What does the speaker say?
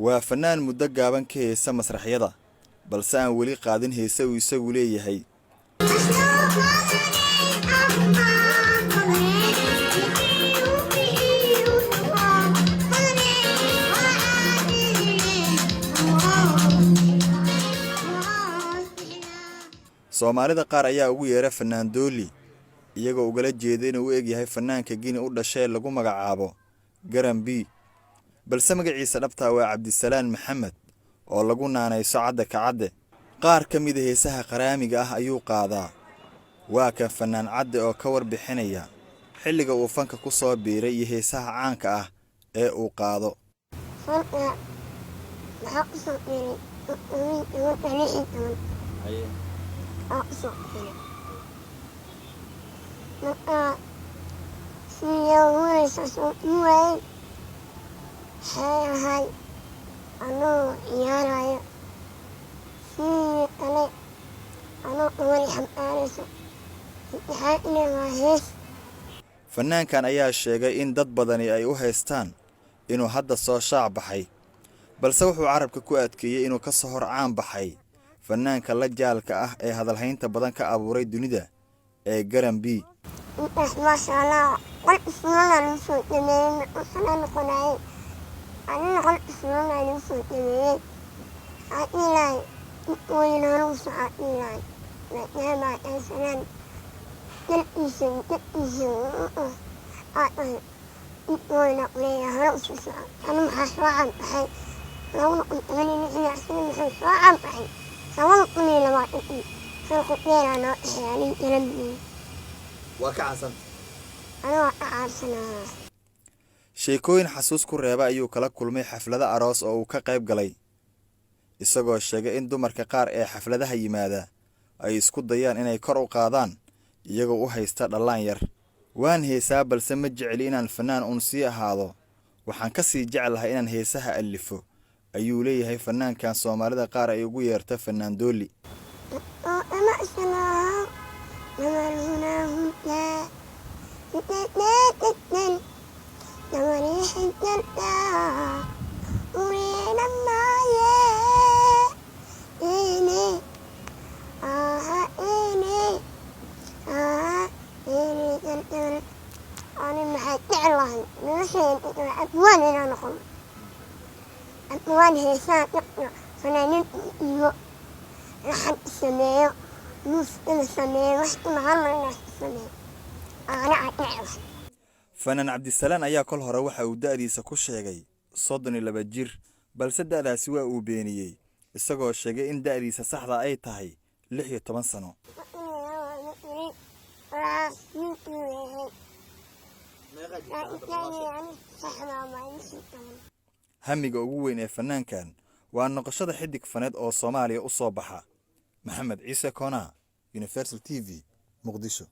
waa fanaan muddo gaaban ka heesa masraxyada balse aan weli qaadin heesa uu isagu leeyahay. Soomaalida qaar ayaa ugu yeera fanaan Dooli iyagoo ugala jeeda inuu u egyahay fanaanka Gini u dhashay lagu magacaabo Garambi, balse magaciisa dhabta waa Cabdisalaan Maxamed oo lagu naanayso Cadde Kacadde. qaar ka mid ah heesaha qaraamiga ah ayuu qaadaa. waa kan fanaan Cadde oo ka warbixinaya xilliga uu fanka ku soo biiray iyo heesaha caanka ah ee uu qaado. fanaankan ayaa sheegay in dad badani ay u haystaan inuu hadda soo shaac baxay, balse wuxuu carabka ku adkeeyay inuu ka soo hor caan baxay fanaanka la jaalka ah ee hadalhaynta badan ka abuuray dunida ee Garambi. sheekooyin xasuus ku reeba ayuu kala kulmay xaflada aroos oo uu ka qayb galay, isagoo sheegay in dumarka qaar ee xafladaha yimaada ay isku dayaan inay kor u qaadaan iyagoo u haysta dhalaan yar. waan heesaa balse ma jeceli inaan fanaan uun sii ahaado, waxaan ka sii jeclahay inaan heesaha alifo ayuu leeyahay fanaankan Soomaalida qaar ay ugu yeerta fanaan Dooli. fanaan Cabdisalaan ayaa kol hore waxa uu da'diisa ku sheegay 32 jir, balse da'daasi waa uu beeniyay isagoo sheegay in da'diisa saxda ay tahay 16 sano. hamiga ugu weyn ee fanaankan waa noqoshada xidig faneed oo Soomaaliya u soo baxa. Maxamed Ciise Koona, Universal TV, Muqdisho.